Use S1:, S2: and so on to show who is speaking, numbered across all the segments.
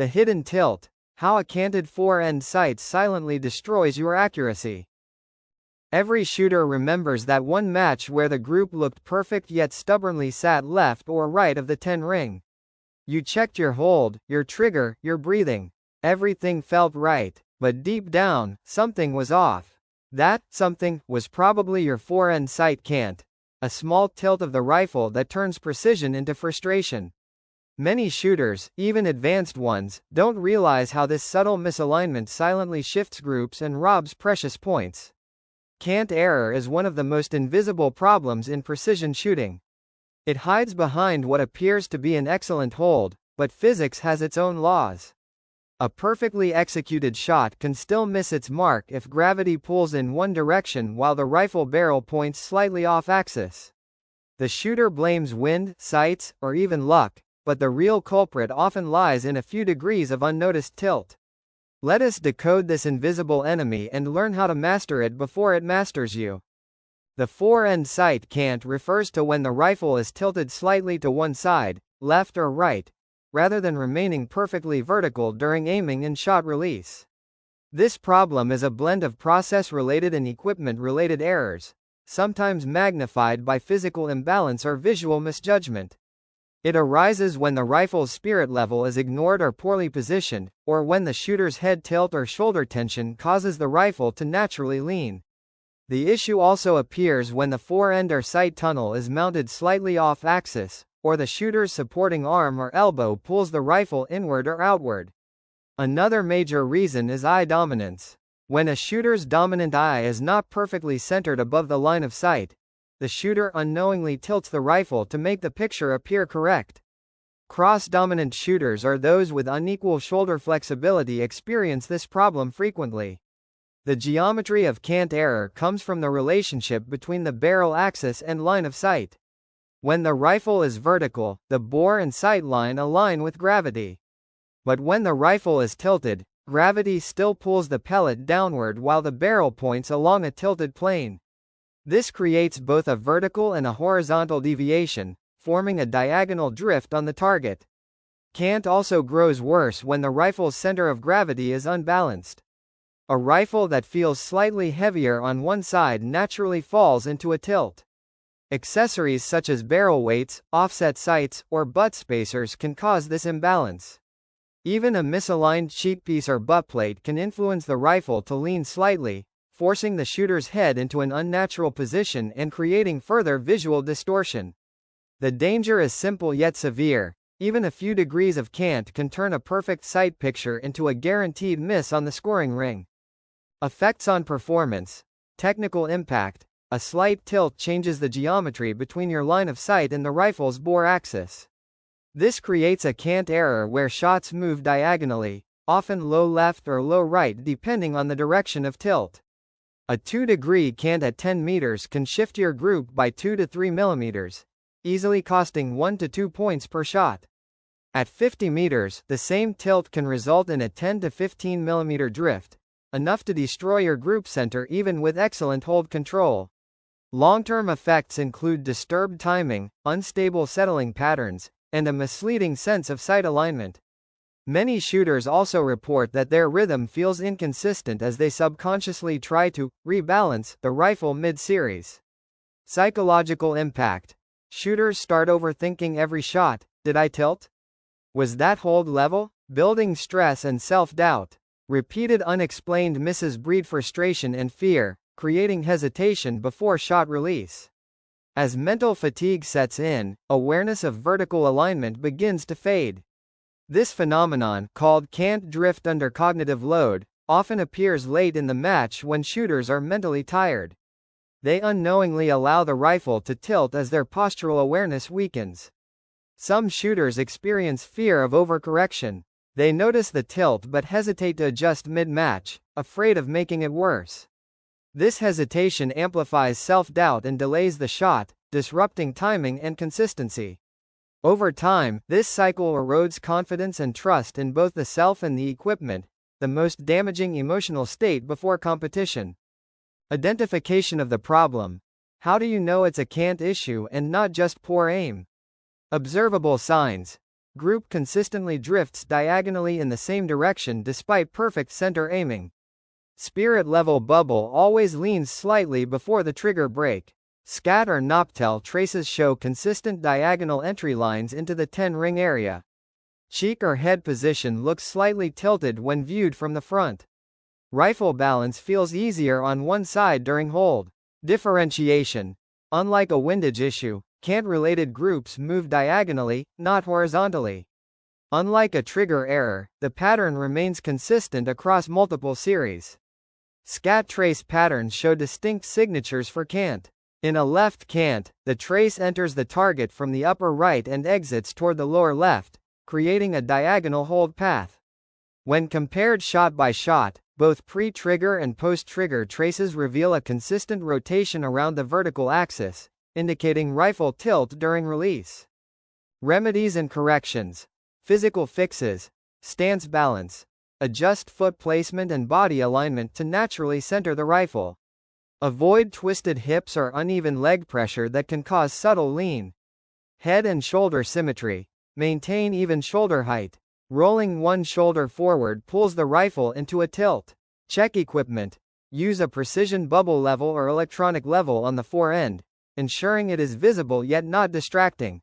S1: The hidden tilt. How a canted fore-end sight silently destroys your accuracy. Every shooter remembers that one match where the group looked perfect yet stubbornly sat left or right of the 10 ring. You checked your hold, your trigger, your breathing. Everything felt right, but deep down, something was off. That something was probably your fore-end sight cant, a small tilt of the rifle that turns precision into frustration. Many shooters, even advanced ones, don't realize how this subtle misalignment silently shifts groups and robs precious points. Cant error is one of the most invisible problems in precision shooting. It hides behind what appears to be an excellent hold, but physics has its own laws. A perfectly executed shot can still miss its mark if gravity pulls in one direction while the rifle barrel points slightly off axis. The shooter blames wind, sights, or even luck, but the real culprit often lies in a few degrees of unnoticed tilt. Let us decode this invisible enemy and learn how to master it before it masters you. The fore-end sight cant refers to when the rifle is tilted slightly to one side, left or right, rather than remaining perfectly vertical during aiming and shot release. This problem is a blend of process-related and equipment-related errors, sometimes magnified by physical imbalance or visual misjudgment. It arises when the rifle's spirit level is ignored or poorly positioned, or when the shooter's head tilt or shoulder tension causes the rifle to naturally lean. The issue also appears when the fore-end or sight tunnel is mounted slightly off axis, or the shooter's supporting arm or elbow pulls the rifle inward or outward. Another major reason is eye dominance. When a shooter's dominant eye is not perfectly centered above the line of sight, the shooter unknowingly tilts the rifle to make the picture appear correct. Cross-dominant shooters or those with unequal shoulder flexibility experience this problem frequently. The geometry of cant error comes from the relationship between the barrel axis and line of sight. When the rifle is vertical, the bore and sight line align with gravity. But when the rifle is tilted, gravity still pulls the pellet downward while the barrel points along a tilted plane. This creates both a vertical and a horizontal deviation, forming a diagonal drift on the target. Cant also grows worse when the rifle's center of gravity is unbalanced. A rifle that feels slightly heavier on one side naturally falls into a tilt. Accessories such as barrel weights, offset sights, or butt spacers can cause this imbalance. Even a misaligned cheekpiece or buttplate can influence the rifle to lean slightly, forcing the shooter's head into an unnatural position and creating further visual distortion. The danger is simple yet severe. Even a few degrees of cant can turn a perfect sight picture into a guaranteed miss on the scoring ring. Effects on performance. Technical impact. A slight tilt changes the geometry between your line of sight and the rifle's bore axis. This creates a cant error where shots move diagonally, often low left or low right depending on the direction of tilt. A 2-degree cant at 10 meters can shift your group by 2 to 3 millimeters, easily costing 1 to 2 points per shot. At 50 meters, the same tilt can result in a 10 to 15 millimeter drift, enough to destroy your group center even with excellent hold control. Long-term effects include disturbed timing, unstable settling patterns, and a misleading sense of sight alignment. Many shooters also report that their rhythm feels inconsistent as they subconsciously try to rebalance the rifle mid-series. Psychological impact. Shooters start overthinking every shot. Did I tilt? Was that hold level? Building stress and self-doubt. Repeated unexplained misses breed frustration and fear, creating hesitation before shot release. As mental fatigue sets in, awareness of vertical alignment begins to fade. This phenomenon, called cant drift under cognitive load, often appears late in the match when shooters are mentally tired. They unknowingly allow the rifle to tilt as their postural awareness weakens. Some shooters experience fear of overcorrection. They notice the tilt but hesitate to adjust mid-match, afraid of making it worse. This hesitation amplifies self-doubt and delays the shot, disrupting timing and consistency. Over time, this cycle erodes confidence and trust in both the self and the equipment, the most damaging emotional state before competition. Identification of the problem. How do you know it's a cant issue and not just poor aim? Observable signs. Group consistently drifts diagonally in the same direction despite perfect center aiming. Spirit level bubble always leans slightly before the trigger break. SCATT or Noptel traces show consistent diagonal entry lines into the 10-ring area. Cheek or head position looks slightly tilted when viewed from the front. Rifle balance feels easier on one side during hold. Differentiation. Unlike a windage issue, cant-related groups move diagonally, not horizontally. Unlike a trigger error, the pattern remains consistent across multiple series. SCATT trace patterns show distinct signatures for cant. In a left cant, the trace enters the target from the upper right and exits toward the lower left, creating a diagonal hold path. When compared shot by shot, both pre-trigger and post-trigger traces reveal a consistent rotation around the vertical axis, indicating rifle tilt during release. Remedies and corrections. Physical fixes. Stance balance. Adjust foot placement and body alignment to naturally center the rifle. Avoid twisted hips or uneven leg pressure that can cause subtle lean. Head and shoulder symmetry. Maintain even shoulder height. Rolling one shoulder forward pulls the rifle into a tilt. Check equipment. Use a precision bubble level or electronic level on the fore-end, ensuring it is visible yet not distracting.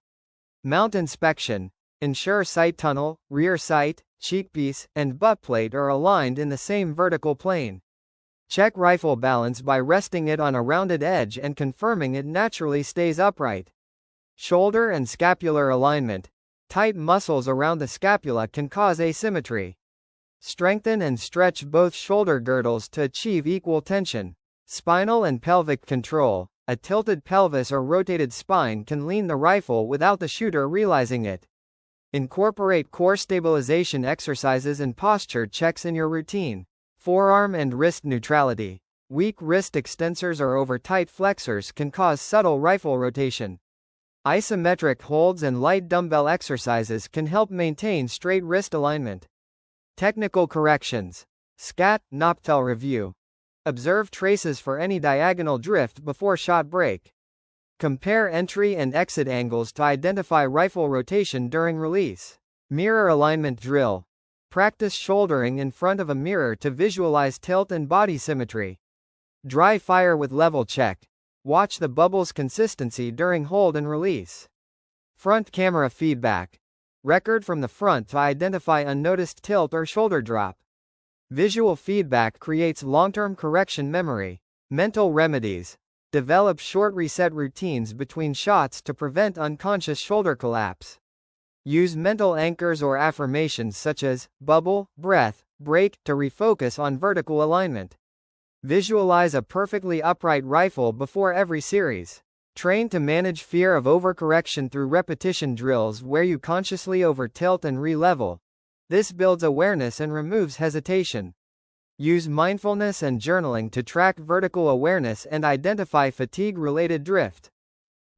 S1: Mount inspection. Ensure sight tunnel, rear sight, cheekpiece, and buttplate are aligned in the same vertical plane. Check rifle balance by resting it on a rounded edge and confirming it naturally stays upright. Shoulder and scapular alignment. Tight muscles around the scapula can cause asymmetry. Strengthen and stretch both shoulder girdles to achieve equal tension. Spinal and pelvic control. A tilted pelvis or rotated spine can lean the rifle without the shooter realizing it. Incorporate core stabilization exercises and posture checks in your routine. Forearm and wrist neutrality. Weak wrist extensors or over-tight flexors can cause subtle rifle rotation. Isometric holds and light dumbbell exercises can help maintain straight wrist alignment. Technical corrections. SCATT, Noptel review. Observe traces for any diagonal drift before shot break. Compare entry and exit angles to identify rifle rotation during release. Mirror alignment drill. Practice shouldering in front of a mirror to visualize tilt and body symmetry. Dry fire with level check. Watch the bubble's consistency during hold and release. Front camera feedback. Record from the front to identify unnoticed tilt or shoulder drop. Visual feedback creates long-term correction memory. Mental remedies. Develop short reset routines between shots to prevent unconscious shoulder collapse. Use mental anchors or affirmations such as bubble, breath, break to refocus on vertical alignment. Visualize a perfectly upright rifle before every series. Train to manage fear of overcorrection through repetition drills where you consciously over-tilt and re-level. This builds awareness and removes hesitation. Use mindfulness and journaling to track vertical awareness and identify fatigue-related drift.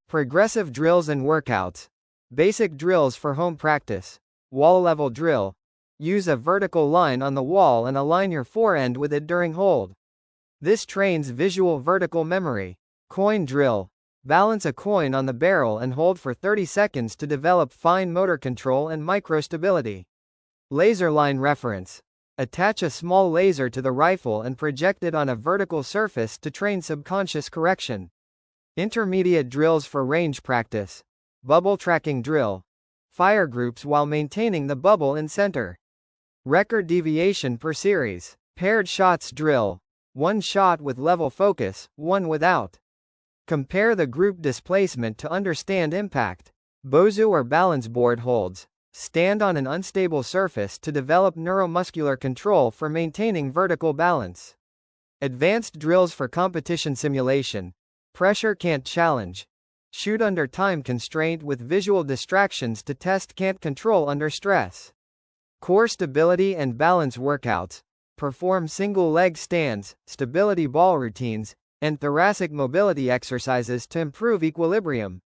S1: Progressive drills and workouts. Basic drills for home practice. Wall level drill. Use a vertical line on the wall and align your fore-end with it during hold. This trains visual vertical memory. Coin drill. Balance a coin on the barrel and hold for 30 seconds to develop fine motor control and micro-stability. Laser line reference. Attach a small laser to the rifle and project it on a vertical surface to train subconscious correction. Intermediate drills for range practice. Bubble tracking drill. Fire groups while maintaining the bubble in center. Record deviation per series. Paired shots drill. One shot with level focus, one without. Compare the group displacement to understand impact. Bozu or balance board holds. Stand on an unstable surface to develop neuromuscular control for maintaining vertical balance. Advanced drills for competition simulation. Pressure cant challenge. Shoot under time constraint with visual distractions to test cant control under stress. Core stability and balance workouts. Perform single leg stands, stability ball routines, and thoracic mobility exercises to improve equilibrium.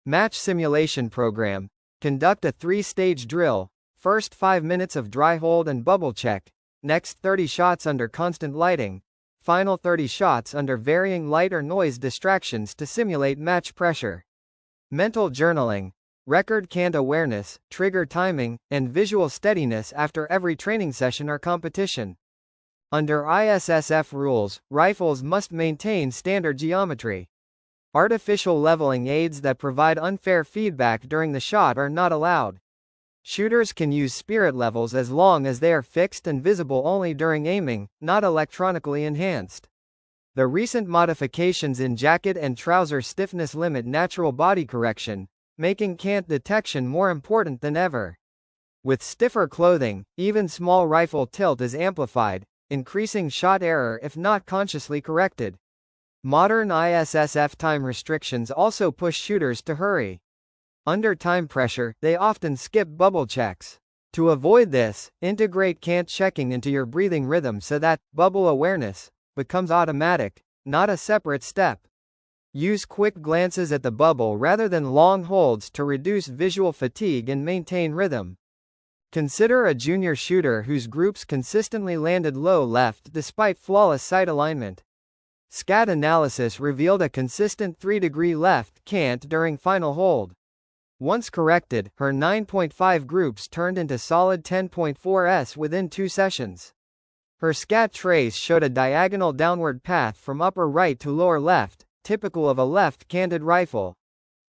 S1: Match simulation program. Conduct a 3-stage drill. First 5 minutes of dry hold and bubble check. Next 30 shots under constant lighting. Final 30 shots under varying light or noise distractions to simulate match pressure. Mental journaling. Record cant awareness, trigger timing, and visual steadiness after every training session or competition. Under ISSF rules, rifles must maintain standard geometry. Artificial leveling aids that provide unfair feedback during the shot are not allowed. Shooters can use spirit levels as long as they are fixed and visible only during aiming, not electronically enhanced. The recent modifications in jacket and trouser stiffness limit natural body correction, making cant detection more important than ever. With stiffer clothing, even small rifle tilt is amplified, increasing shot error if not consciously corrected. Modern ISSF time restrictions also push shooters to hurry. Under time pressure, they often skip bubble checks. To avoid this, integrate cant checking into your breathing rhythm so that bubble awareness becomes automatic, not a separate step. Use quick glances at the bubble rather than long holds to reduce visual fatigue and maintain rhythm. Consider a junior shooter whose groups consistently landed low left despite flawless sight alignment. SCATT analysis revealed a consistent 3-degree left cant during final hold. Once corrected, her 9.5 groups turned into solid 10.4s within 2 sessions. Her SCATT trace showed a diagonal downward path from upper right to lower left, typical of a left-canted rifle.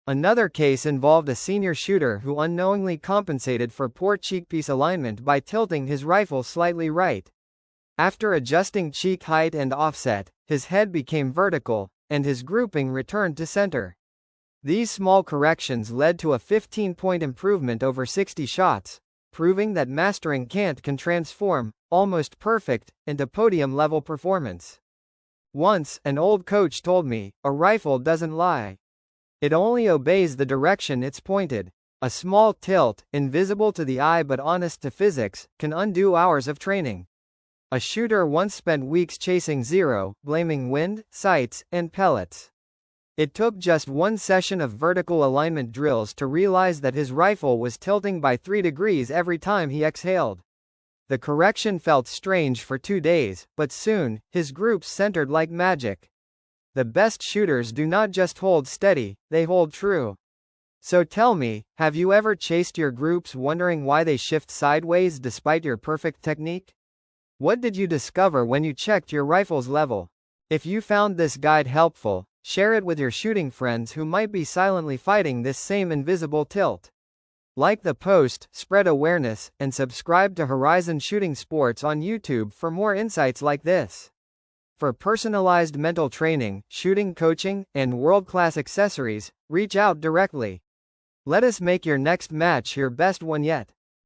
S1: Another case involved a senior shooter who unknowingly compensated for poor cheekpiece alignment by tilting his rifle slightly right. After adjusting cheek height and offset, his head became vertical, and his grouping returned to center. These small corrections led to a 15-point improvement over 60 shots, proving that mastering cant can transform almost perfect into podium-level performance. Once, an old coach told me, "A rifle doesn't lie. It only obeys the direction it's pointed." A small tilt, invisible to the eye but honest to physics, can undo hours of training. A shooter once spent weeks chasing zero, blaming wind, sights, and pellets. It took just one session of vertical alignment drills to realize that his rifle was tilting by 3 degrees every time he exhaled. The correction felt strange for 2 days, but soon, his groups centered like magic. The best shooters do not just hold steady, they hold true. So tell me, have you ever chased your groups wondering why they shift sideways despite your perfect technique? What did you discover when you checked your rifle's level? If you found this guide helpful, share it with your shooting friends who might be silently fighting this same invisible tilt. Like the post, spread awareness, and subscribe to Horizon Shooting Sports on YouTube for more insights like this. For personalized mental training, shooting coaching, and world-class accessories, reach out directly. Let us make your next match your best one yet.